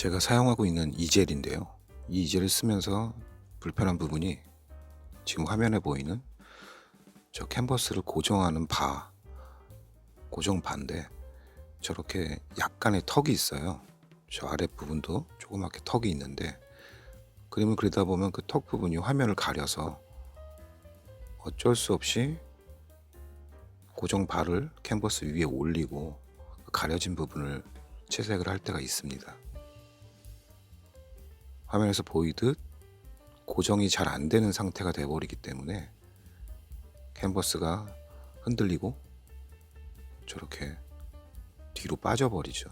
제가 사용하고 있는 이젤인데요. 이 이젤을 쓰면서 불편한 부분이 지금 화면에 보이는 저 캔버스를 고정하는 고정바인데 저렇게 약간의 턱이 있어요. 저 아랫부분도 조그맣게 턱이 있는데 그림을 그리다 보면 그 턱 부분이 화면을 가려서 어쩔 수 없이 고정바를 캔버스 위에 올리고 그 가려진 부분을 채색을 할 때가 있습니다. 화면에서 보이듯 고정이 잘 안 되는 상태가 되어 버리기 때문에 캔버스가 흔들리고 저렇게 뒤로 빠져버리죠.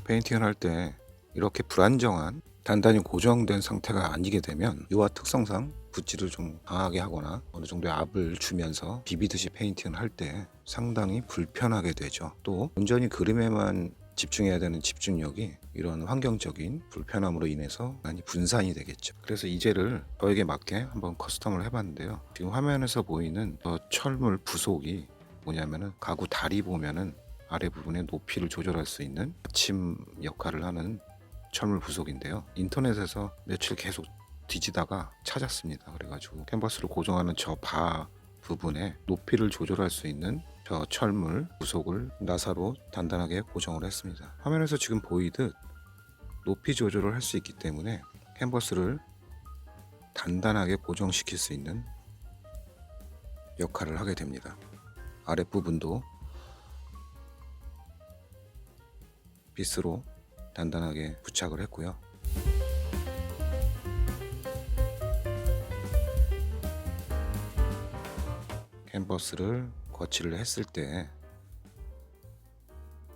페인팅을 할 때 이렇게 불안정한 단단히 고정된 상태가 아니게 되면 유화 특성상 붓질을 좀 강하게 하거나 어느 정도의 압을 주면서 비비듯이 페인팅을 할 때 상당히 불편하게 되죠. 또 온전히 그림에만 집중해야 되는 집중력이 이런 환경적인 불편함으로 인해서 많이 분산이 되겠죠. 그래서 이젤을 저에게 맞게 한번 커스텀을 해봤는데요. 지금 화면에서 보이는 철물 부속이 뭐냐면은 가구 다리 보면은 아래 부분의 높이를 조절할 수 있는 받침 역할을 하는 철물 부속인데요. 인터넷에서 며칠 계속 뒤지다가 찾았습니다. 그래가지고 캔버스를 고정하는 저 바 부분에 높이를 조절할 수 있는 저 철물 부속을 나사로 단단하게 고정을 했습니다. 화면에서 지금 보이듯 높이 조절을 할 수 있기 때문에 캔버스를 단단하게 고정시킬 수 있는 역할을 하게 됩니다. 아랫부분도 빗으로 단단하게 부착을 했고요. 캔버스를 거치를 했을 때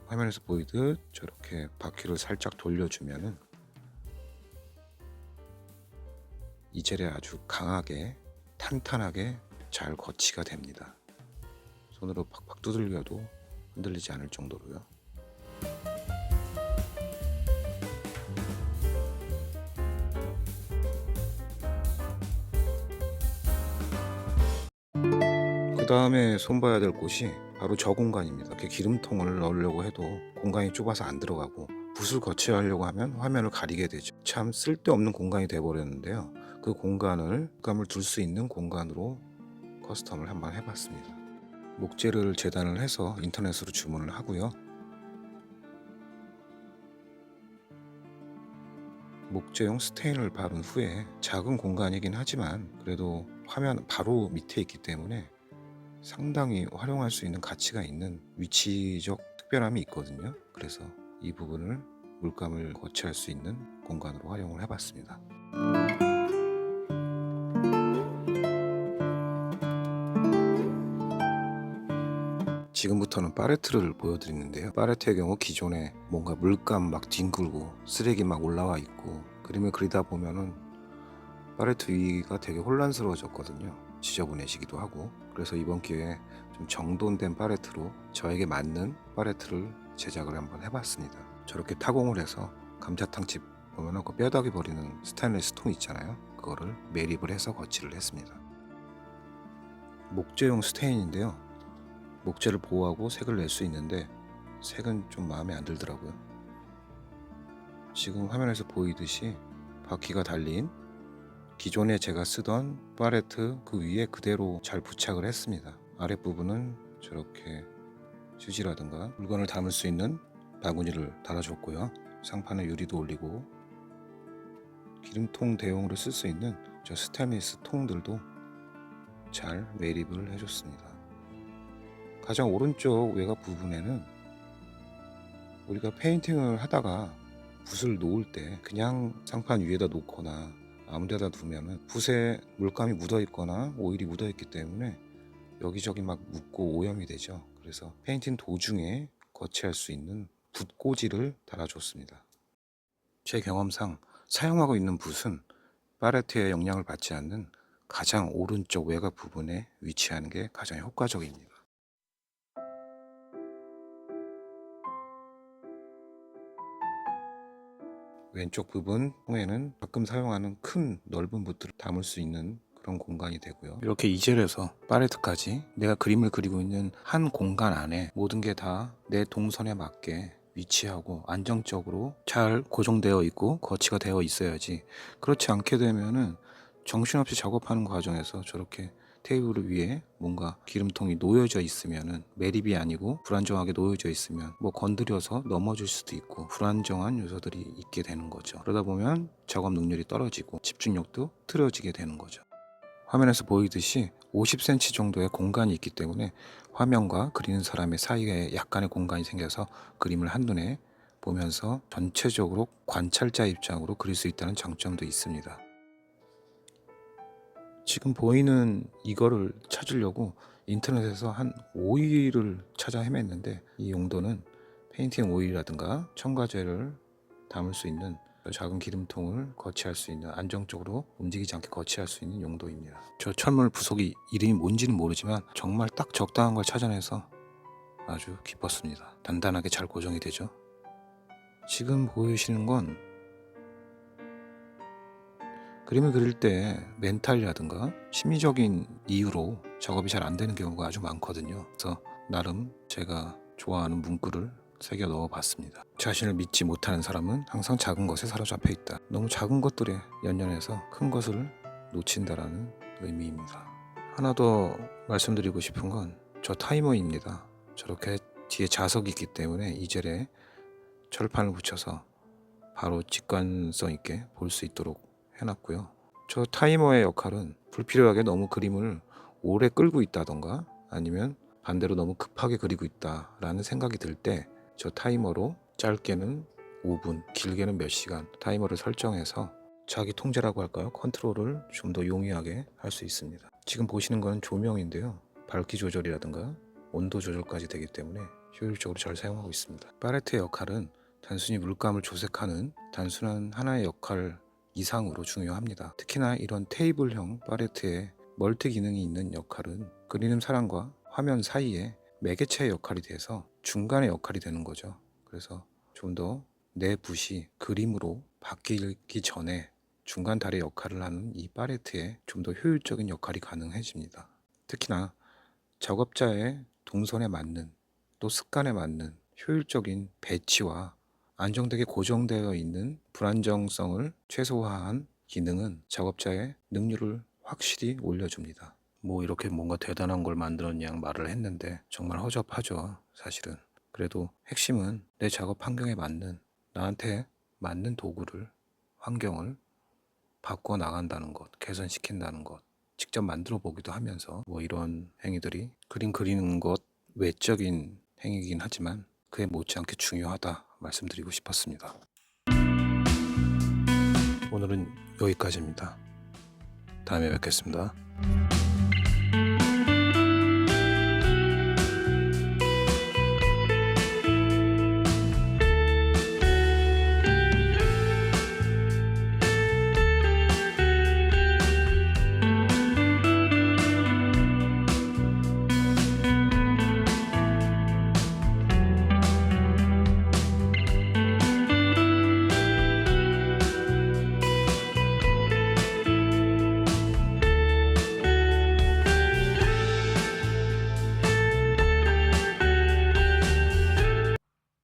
화면에서 보이듯 저렇게 바퀴를 살짝 돌려주면은 이젤에 아주 강하게 탄탄하게 잘 거치가 됩니다. 손으로 팍팍 두들겨도 흔들리지 않을 정도로요. 그 다음에 손봐야 될 곳이 바로 저 공간입니다. 이렇게 기름통을 넣으려고 해도 공간이 좁아서 안 들어가고 붓을 거쳐야 하려고 하면 화면을 가리게 되죠. 참 쓸데없는 공간이 되어버렸는데요. 그 공간을 물감을 둘 수 있는 공간으로 커스텀을 한번 해봤습니다. 목재를 재단을 해서 인터넷으로 주문을 하고요. 목재용 스테인을 바른 후에 작은 공간이긴 하지만 그래도 화면 바로 밑에 있기 때문에 상당히 활용할 수 있는 가치가 있는 위치적 특별함이 있거든요. 그래서 이 부분을 물감을 거치할 수 있는 공간으로 활용을 해봤습니다. 지금부터는 팔레트를 보여드리는데요. 팔레트의 경우 기존에 뭔가 물감 막 뒹굴고 쓰레기 막 올라와 있고 그림을 그리다 보면은 팔레트 위가 되게 혼란스러워졌거든요. 지저분해지기도 하고. 그래서 이번 기회에 좀 정돈된 팔레트로 저에게 맞는 팔레트를 제작을 한번 해봤습니다. 저렇게 타공을 해서 감자탕집 보면 그 뼈다귀 버리는 스테인리스 통 있잖아요. 그거를 매립을 해서 거치를 했습니다. 목재용 스테인인데요. 목재를 보호하고 색을 낼 수 있는데 색은 좀 마음에 안 들더라고요. 지금 화면에서 보이듯이 바퀴가 달린 기존에 제가 쓰던 팔레트 그 위에 그대로 잘 부착을 했습니다. 아랫부분은 저렇게 휴지라든가 물건을 담을 수 있는 바구니를 달아줬고요. 상판에 유리도 올리고 기름통 대용으로 쓸 수 있는 저 스테인리스 통들도 잘 매립을 해줬습니다. 가장 오른쪽 외곽 부분에는 우리가 페인팅을 하다가 붓을 놓을 때 그냥 상판 위에다 놓거나 아무 데다 두면은 붓에 물감이 묻어 있거나 오일이 묻어 있기 때문에 여기저기 막 묻고 오염이 되죠. 그래서 페인팅 도중에 거치할 수 있는 붓꽂이를 달아줬습니다. 제 경험상 사용하고 있는 붓은 팔레트의 영향을 받지 않는 가장 오른쪽 외곽 부분에 위치하는 게 가장 효과적입니다. 왼쪽 부분 통에는 가끔 사용하는 큰 넓은 붓들을 담을 수 있는 그런 공간이 되고요. 이렇게 이젤에서 팔레트까지 내가 그림을 그리고 있는 한 공간 안에 모든 게 다 내 동선에 맞게 위치하고 안정적으로 잘 고정되어 있고 거치가 되어 있어야지. 그렇지 않게 되면은 정신없이 작업하는 과정에서 저렇게 테이블 위에 뭔가 기름통이 놓여져 있으면은 매립이 아니고 불안정하게 놓여져 있으면 뭐 건드려서 넘어질 수도 있고 불안정한 요소들이 있게 되는 거죠. 그러다 보면 작업 능률이 떨어지고 집중력도 틀어지게 되는 거죠. 화면에서 보이듯이 50cm 정도의 공간이 있기 때문에 화면과 그리는 사람의 사이에 약간의 공간이 생겨서 그림을 한눈에 보면서 전체적으로 관찰자 입장으로 그릴 수 있다는 장점도 있습니다. 지금 보이는 이거를 찾으려고 인터넷에서 한 오일을 찾아 헤맸는데, 이 용도는 페인팅 오일이라든가 첨가제를 담을 수 있는 작은 기름통을 거치할 수 있는, 안정적으로 움직이지 않게 거치할 수 있는 용도입니다. 저 철물 부속이 이름이 뭔지는 모르지만 정말 딱 적당한 걸 찾아내서 아주 기뻤습니다. 단단하게 잘 고정이 되죠. 지금 보이시는 건 그림을 그릴 때 멘탈이라든가 심리적인 이유로 작업이 잘 안 되는 경우가 아주 많거든요. 그래서 나름 제가 좋아하는 문구를 새겨 넣어 봤습니다. 자신을 믿지 못하는 사람은 항상 작은 것에 사로잡혀 있다. 너무 작은 것들에 연연해서 큰 것을 놓친다라는 의미입니다. 하나 더 말씀드리고 싶은 건 저 타이머입니다. 저렇게 뒤에 자석이 있기 때문에 이젤에 철판을 붙여서 바로 직관성 있게 볼 수 있도록 해놨고요. 저 타이머의 역할은 불필요하게 너무 그림을 오래 끌고 있다던가 아니면 반대로 너무 급하게 그리고 있다라는 생각이 들 때 저 타이머로 짧게는 5분, 길게는 몇 시간 타이머를 설정해서 자기 통제라고 할까요? 컨트롤을 좀 더 용이하게 할 수 있습니다. 지금 보시는 건 조명인데요. 밝기 조절이라든가 온도 조절까지 되기 때문에 효율적으로 잘 사용하고 있습니다. 팔레트의 역할은 단순히 물감을 조색하는 단순한 하나의 역할 이상으로 중요합니다. 특히나 이런 테이블형 팔레트에 멀티 기능이 있는 역할은 그리는 사람과 화면 사이에 매개체의 역할이 돼서 중간의 역할이 되는 거죠. 그래서 좀 더 내 붓이 그림으로 바뀌기 전에 중간 다리 역할을 하는 이 팔레트에 좀 더 효율적인 역할이 가능해집니다. 특히나 작업자의 동선에 맞는, 또 습관에 맞는 효율적인 배치와 안정되게 고정되어 있는 불안정성을 최소화한 기능은 작업자의 능률을 확실히 올려줍니다. 뭐 이렇게 뭔가 대단한 걸 만들었냐 말을 했는데 정말 허접하죠, 사실은. 그래도 핵심은 내 작업 환경에 맞는, 나한테 맞는 도구를, 환경을 바꿔 나간다는 것, 개선시킨다는 것, 직접 만들어 보기도 하면서 뭐 이런 행위들이 그림 그리는 것 외적인 행위이긴 하지만 그에 못지않게 중요하다 말씀드리고 싶었습니다. 오늘은 여기까지입니다. 다음에 뵙겠습니다.